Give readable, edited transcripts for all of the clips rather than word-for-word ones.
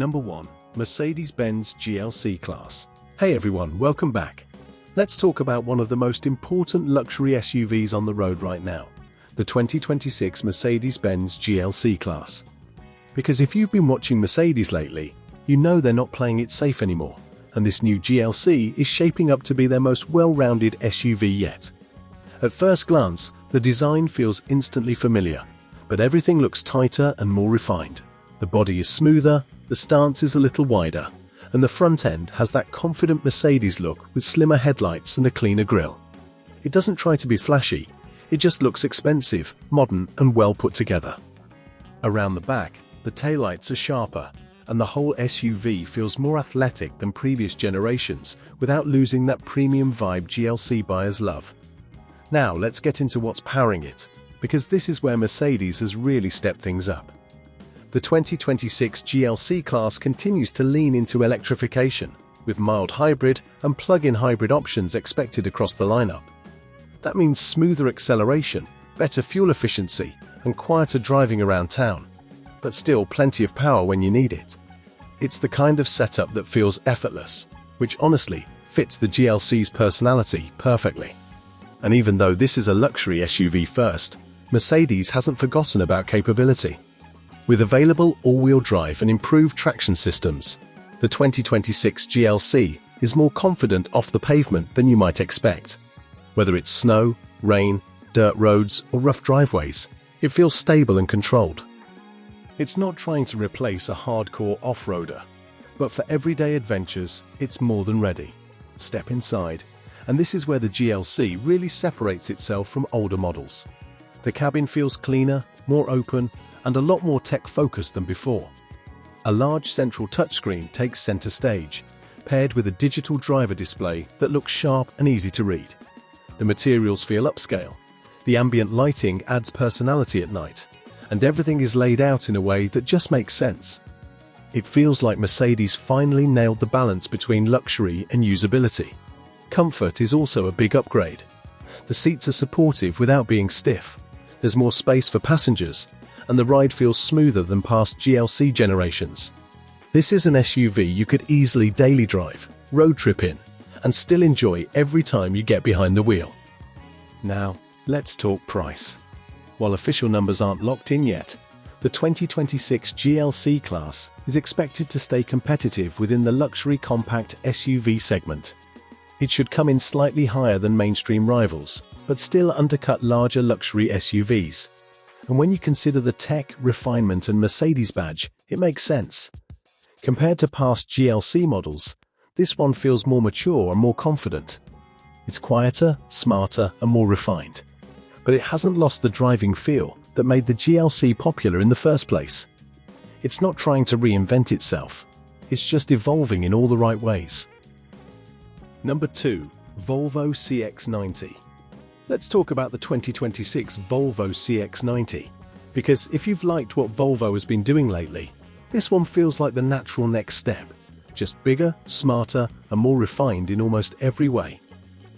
Number 1. Mercedes-Benz GLC Class. Hey everyone, welcome back. Let's talk about one of the most important luxury SUVs on the road right now, the 2026 Mercedes-Benz GLC Class. Because if you've been watching Mercedes lately, you know they're not playing it safe anymore, and this new GLC is shaping up to be their most well-rounded SUV yet. At first glance, the design feels instantly familiar, but everything looks tighter and more refined. The body is smoother, the stance is a little wider, and the front end has that confident Mercedes look with slimmer headlights and a cleaner grille. It doesn't try to be flashy, it just looks expensive, modern, and well put together. Around the back, the taillights are sharper, and the whole SUV feels more athletic than previous generations without losing that premium vibe GLC buyers love. Now let's get into what's powering it, because this is where Mercedes has really stepped things up. The 2026 GLC class continues to lean into electrification, with mild hybrid and plug-in hybrid options expected across the lineup. That means smoother acceleration, better fuel efficiency, and quieter driving around town, but still plenty of power when you need it. It's the kind of setup that feels effortless, which honestly fits the GLC's personality perfectly. And even though this is a luxury SUV first, Mercedes hasn't forgotten about capability. With available all-wheel drive and improved traction systems, the 2026 GLC is more confident off the pavement than you might expect. Whether it's snow, rain, dirt roads, or rough driveways, it feels stable and controlled. It's not trying to replace a hardcore off-roader, but for everyday adventures, it's more than ready. Step inside, and this is where the GLC really separates itself from older models. The cabin feels cleaner, more open, and a lot more tech-focused than before. A large central touchscreen takes center stage, paired with a digital driver display that looks sharp and easy to read. The materials feel upscale, the ambient lighting adds personality at night, and everything is laid out in a way that just makes sense. It feels like Mercedes finally nailed the balance between luxury and usability. Comfort is also a big upgrade. The seats are supportive without being stiff, there's more space for passengers, and the ride feels smoother than past GLC generations. This is an SUV you could easily daily drive, road trip in, and still enjoy every time you get behind the wheel. Now, let's talk price. While official numbers aren't locked in yet, the 2026 GLC class is expected to stay competitive within the luxury compact SUV segment. It should come in slightly higher than mainstream rivals, but still undercut larger luxury SUVs. And when you consider the tech, refinement and Mercedes badge, it makes sense. Compared to past GLC models, this one feels more mature and more confident. It's quieter, smarter and more refined. But it hasn't lost the driving feel that made the GLC popular in the first place. It's not trying to reinvent itself, it's just evolving in all the right ways. Number 2. Volvo CX-90. Let's talk about the 2026 Volvo CX-90, because if you've liked what Volvo has been doing lately, this one feels like the natural next step, just bigger, smarter, and more refined in almost every way.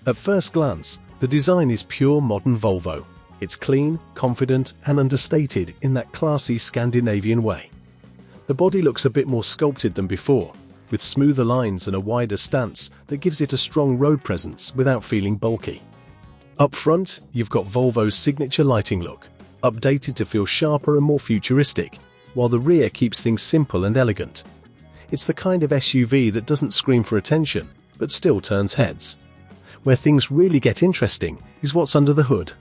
At first glance, the design is pure modern Volvo. It's clean, confident, and understated in that classy Scandinavian way. The body looks a bit more sculpted than before, with smoother lines and a wider stance that gives it a strong road presence without feeling bulky. Up front, you've got Volvo's signature lighting look, updated to feel sharper and more futuristic, while the rear keeps things simple and elegant. It's the kind of SUV that doesn't scream for attention, but still turns heads. Where things really get interesting is what's under the hood.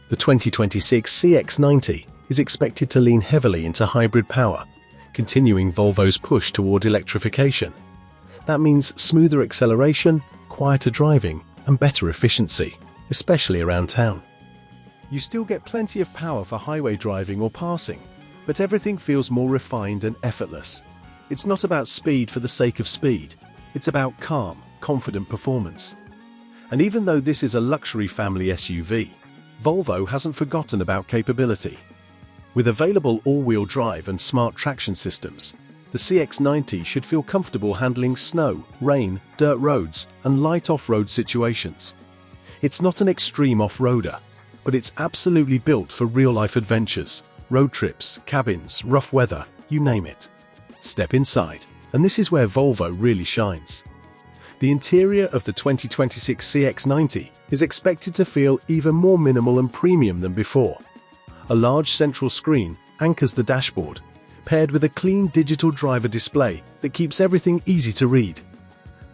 The 2026 CX-90 is expected to lean heavily into hybrid power, continuing Volvo's push toward electrification. That means smoother acceleration, quieter driving, and better efficiency, especially around town. You still get plenty of power for highway driving or passing, but everything feels more refined and effortless. It's not about speed for the sake of speed, it's about calm, confident performance. And even though this is a luxury family SUV, Volvo hasn't forgotten about capability. With available all-wheel drive and smart traction systems, the CX-90 should feel comfortable handling snow, rain, dirt roads, and light off-road situations. It's not an extreme off-roader, but it's absolutely built for real-life adventures, road trips, cabins, rough weather, you name it. Step inside, and this is where Volvo really shines. The interior of the 2026 CX-90 is expected to feel even more minimal and premium than before. A large central screen anchors the dashboard, paired with a clean digital driver display that keeps everything easy to read.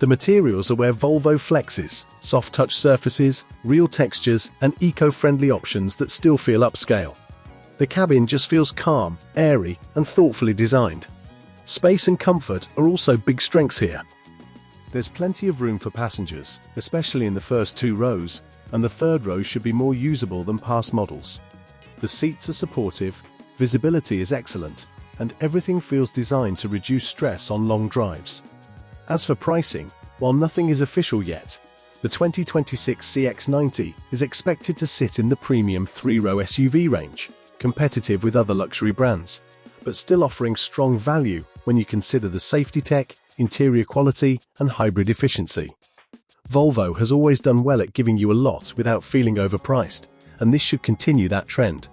The materials are where Volvo flexes: soft touch surfaces, real textures, and eco-friendly options that still feel upscale. The cabin just feels calm, airy, and thoughtfully designed. Space and comfort are also big strengths here. There's plenty of room for passengers, especially in the first two rows, and the third row should be more usable than past models. The seats are supportive, visibility is excellent, and everything feels designed to reduce stress on long drives. As for pricing, while nothing is official yet, the 2026 CX-90 is expected to sit in the premium three-row SUV range, competitive with other luxury brands, but still offering strong value when you consider the safety tech, interior quality, and hybrid efficiency. Volvo has always done well at giving you a lot without feeling overpriced, and this should continue that trend.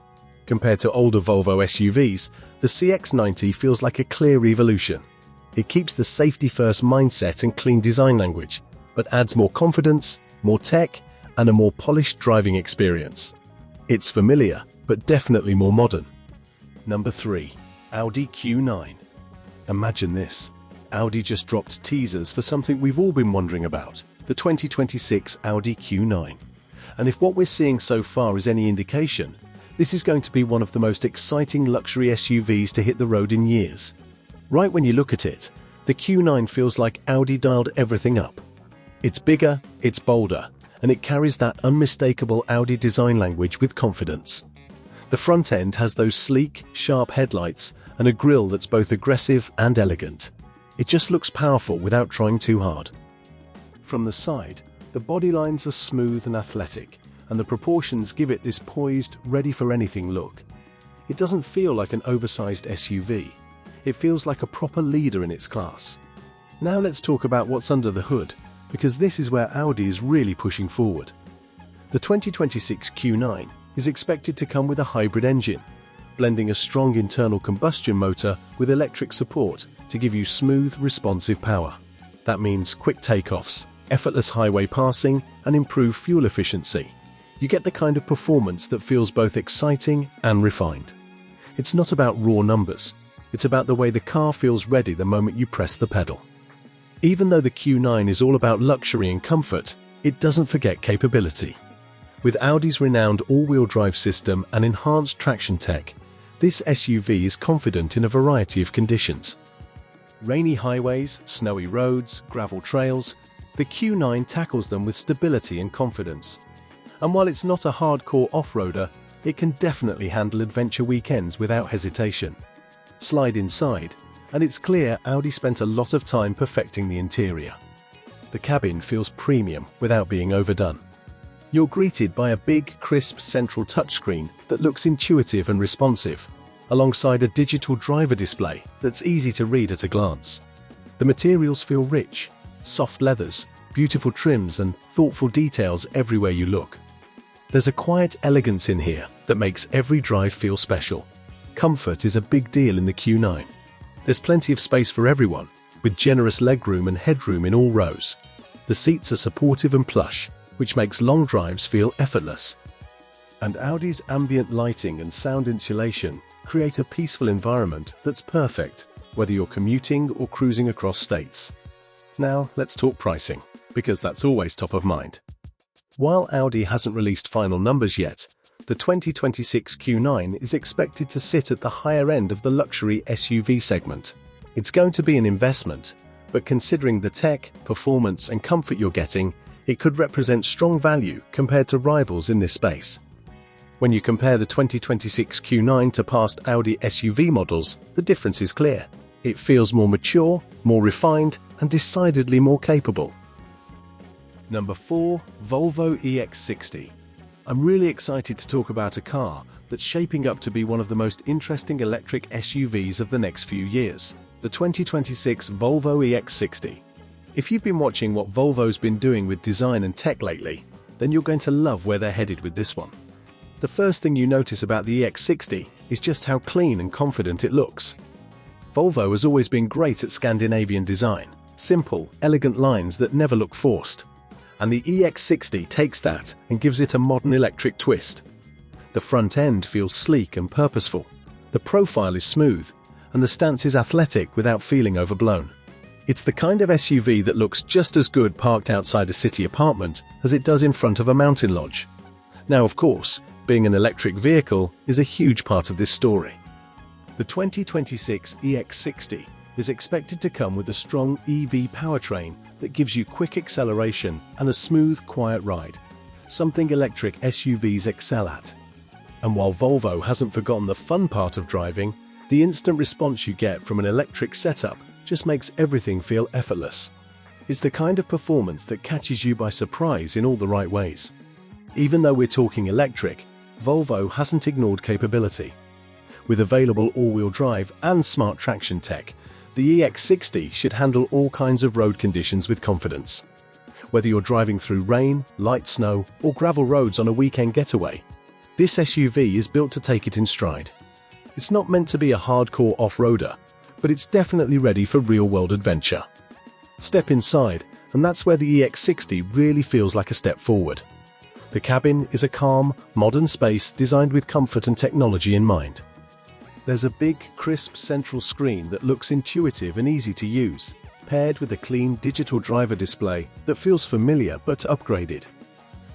Compared to older Volvo SUVs, the CX-90 feels like a clear evolution. It keeps the safety-first mindset and clean design language, but adds more confidence, more tech, and a more polished driving experience. It's familiar, but definitely more modern. Number 3. Audi Q9. Imagine this. Audi just dropped teasers for something we've all been wondering about, the 2026 Audi Q9. And if what we're seeing so far is any indication, this is going to be one of the most exciting luxury SUVs to hit the road in years. Right when you look at it, the Q9 feels like Audi dialed everything up. It's bigger, it's bolder, and it carries that unmistakable Audi design language with confidence. The front end has those sleek, sharp headlights and a grille that's both aggressive and elegant. It just looks powerful without trying too hard. From the side, the body lines are smooth and athletic, and the proportions give it this poised, ready-for-anything look. It doesn't feel like an oversized SUV. It feels like a proper leader in its class. Now let's talk about what's under the hood, because this is where Audi is really pushing forward. The 2026 Q9 is expected to come with a hybrid engine, blending a strong internal combustion motor with electric support to give you smooth, responsive power. That means quick takeoffs, effortless highway passing, and improved fuel efficiency. You get the kind of performance that feels both exciting and refined. It's not about raw numbers. It's about the way the car feels ready the moment you press the pedal. Even though the Q9 is all about luxury and comfort, it doesn't forget capability. With Audi's renowned all-wheel drive system and enhanced traction tech, this SUV is confident in a variety of conditions. Rainy highways, snowy roads, gravel trails, the Q9 tackles them with stability and confidence. And while it's not a hardcore off-roader, it can definitely handle adventure weekends without hesitation. Slide inside, and it's clear Audi spent a lot of time perfecting the interior. The cabin feels premium without being overdone. You're greeted by a big, crisp central touchscreen that looks intuitive and responsive, alongside a digital driver display that's easy to read at a glance. The materials feel rich, soft leathers, beautiful trims, and thoughtful details everywhere you look. There's a quiet elegance in here that makes every drive feel special. Comfort is a big deal in the Q9. There's plenty of space for everyone, with generous legroom and headroom in all rows. The seats are supportive and plush, which makes long drives feel effortless. And Audi's ambient lighting and sound insulation create a peaceful environment that's perfect, whether you're commuting or cruising across states. Now, let's talk pricing, because that's always top of mind. While Audi hasn't released final numbers yet, the 2026 Q9 is expected to sit at the higher end of the luxury SUV segment. It's going to be an investment, but considering the tech, performance, and comfort you're getting, it could represent strong value compared to rivals in this space. When you compare the 2026 Q9 to past Audi SUV models, the difference is clear. It feels more mature, more refined, and decidedly more capable. Number 4. Volvo EX60. I'm really excited to talk about a car that's shaping up to be one of the most interesting electric SUVs of the next few years, the 2026 Volvo EX60. If you've been watching what Volvo's been doing with design and tech lately, then you're going to love where they're headed with this one. The first thing you notice about the EX60 is just how clean and confident it looks. Volvo has always been great at Scandinavian design, simple, elegant lines that never look forced. And the EX60 takes that and gives it a modern electric twist. The front end feels sleek and purposeful, the profile is smooth, and the stance is athletic without feeling overblown. It's the kind of SUV that looks just as good parked outside a city apartment as it does in front of a mountain lodge. Now, of course, being an electric vehicle is a huge part of this story. The 2026 EX60 is expected to come with a strong EV powertrain that gives you quick acceleration and a smooth, quiet ride, something electric SUVs excel at. And while Volvo hasn't forgotten the fun part of driving, the instant response you get from an electric setup just makes everything feel effortless. It's the kind of performance that catches you by surprise in all the right ways. Even though we're talking electric, Volvo hasn't ignored capability. With available all-wheel drive and smart traction tech, the EX60 should handle all kinds of road conditions with confidence. Whether you're driving through rain, light snow, or gravel roads on a weekend getaway, this SUV is built to take it in stride. It's not meant to be a hardcore off-roader, but it's definitely ready for real-world adventure. Step inside, and that's where the EX60 really feels like a step forward. The cabin is a calm, modern space designed with comfort and technology in mind. There's a big, crisp central screen that looks intuitive and easy to use, paired with a clean digital driver display that feels familiar but upgraded.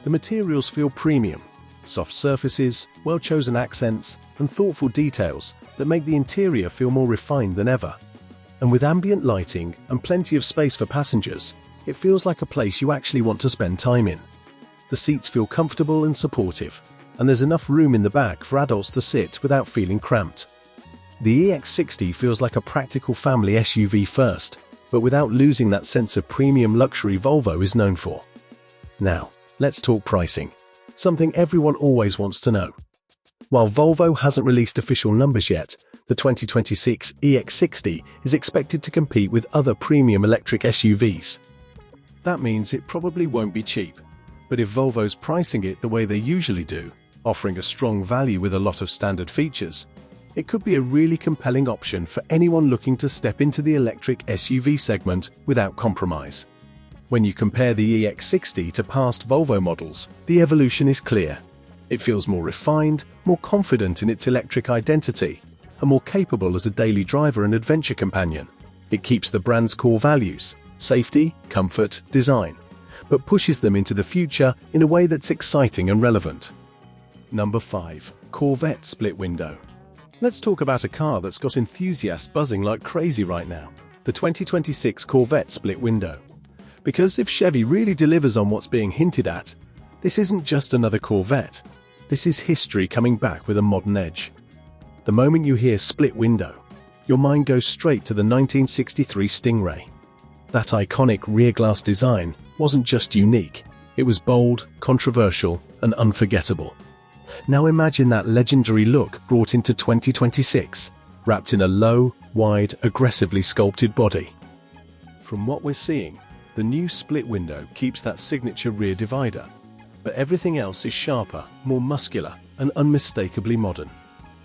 The materials feel premium. Soft surfaces, well-chosen accents, and thoughtful details that make the interior feel more refined than ever. And with ambient lighting and plenty of space for passengers, it feels like a place you actually want to spend time in. The seats feel comfortable and supportive, and there's enough room in the back for adults to sit without feeling cramped. The EX60 feels like a practical family SUV first, but without losing that sense of premium luxury Volvo is known for. Now, let's talk pricing. Something everyone always wants to know. While Volvo hasn't released official numbers yet, the 2026 EX60 is expected to compete with other premium electric SUVs. That means it probably won't be cheap, but if Volvo's pricing it the way they usually do, offering a strong value with a lot of standard features, it could be a really compelling option for anyone looking to step into the electric SUV segment without compromise. When you compare the EX60 to past Volvo models, the evolution is clear. It feels more refined, more confident in its electric identity, and more capable as a daily driver and adventure companion. It keeps the brand's core values, safety, comfort, design, but pushes them into the future in a way that's exciting and relevant. Number 5. Corvette split window. Let's talk about a car that's got enthusiasts buzzing like crazy right now, the 2026 Corvette split window. Because if Chevy really delivers on what's being hinted at, this isn't just another Corvette. This is history coming back with a modern edge. The moment you hear split window, your mind goes straight to the 1963 Stingray. That iconic rear glass design wasn't just unique, it was bold, controversial, and unforgettable. Now imagine that legendary look brought into 2026, wrapped in a low, wide, aggressively sculpted body. From what we're seeing, the new split window keeps that signature rear divider, but everything else is sharper, more muscular, and unmistakably modern.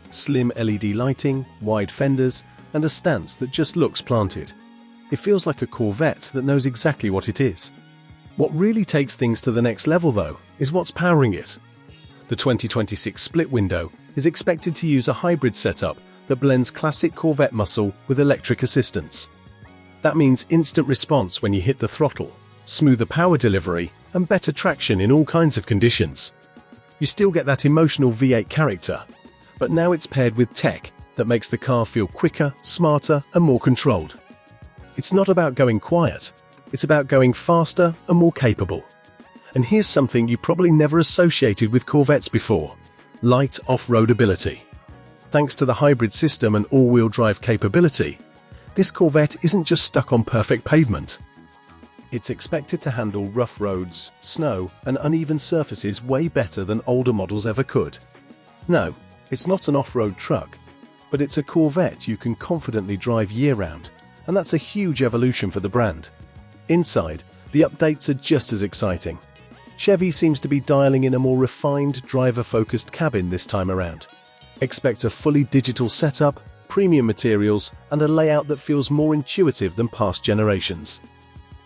Slim LED lighting, wide fenders, and a stance that just looks planted. It feels like a Corvette that knows exactly what it is. What really takes things to the next level, though, is what's powering it. The 2026 split window is expected to use a hybrid setup that blends classic Corvette muscle with electric assistance. That means instant response when you hit the throttle, smoother power delivery, and better traction in all kinds of conditions. You still get that emotional V8 character, but now it's paired with tech that makes the car feel quicker, smarter, and more controlled. It's not about going quiet, it's about going faster and more capable. And here's something you probably never associated with Corvettes before: light off-road ability. Thanks to the hybrid system and all-wheel drive capability, this Corvette isn't just stuck on perfect pavement. It's expected to handle rough roads, snow, and uneven surfaces way better than older models ever could. No, it's not an off-road truck, but it's a Corvette you can confidently drive year-round, and that's a huge evolution for the brand. Inside, the updates are just as exciting. Chevy seems to be dialing in a more refined, driver-focused cabin this time around. Expect a fully digital setup, premium materials, and a layout that feels more intuitive than past generations.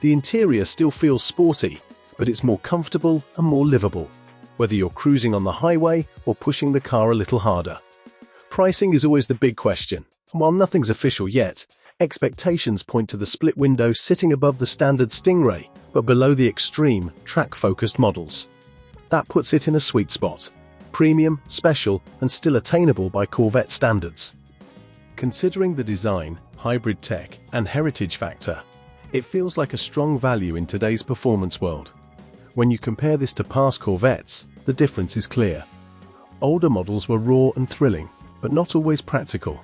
The interior still feels sporty, but it's more comfortable and more livable, whether you're cruising on the highway or pushing the car a little harder. Pricing is always the big question, and while nothing's official yet, expectations point to the split window sitting above the standard Stingray, but below the extreme, track-focused models. That puts it in a sweet spot: premium, special, and still attainable by Corvette standards. Considering the design, hybrid tech, and heritage factor, it feels like a strong value in today's performance world. When you compare this to past Corvettes, the difference is clear. Older models were raw and thrilling, but not always practical.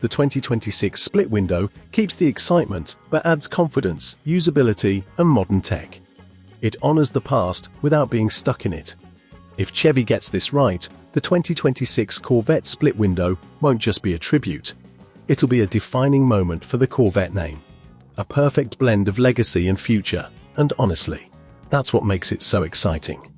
The 2026 split window keeps the excitement but adds confidence, usability, and modern tech. It honors the past without being stuck in it. If Chevy gets this right, the 2026 Corvette split window won't just be a tribute. It'll be a defining moment for the Corvette name. A perfect blend of legacy and future, and honestly, that's what makes it so exciting.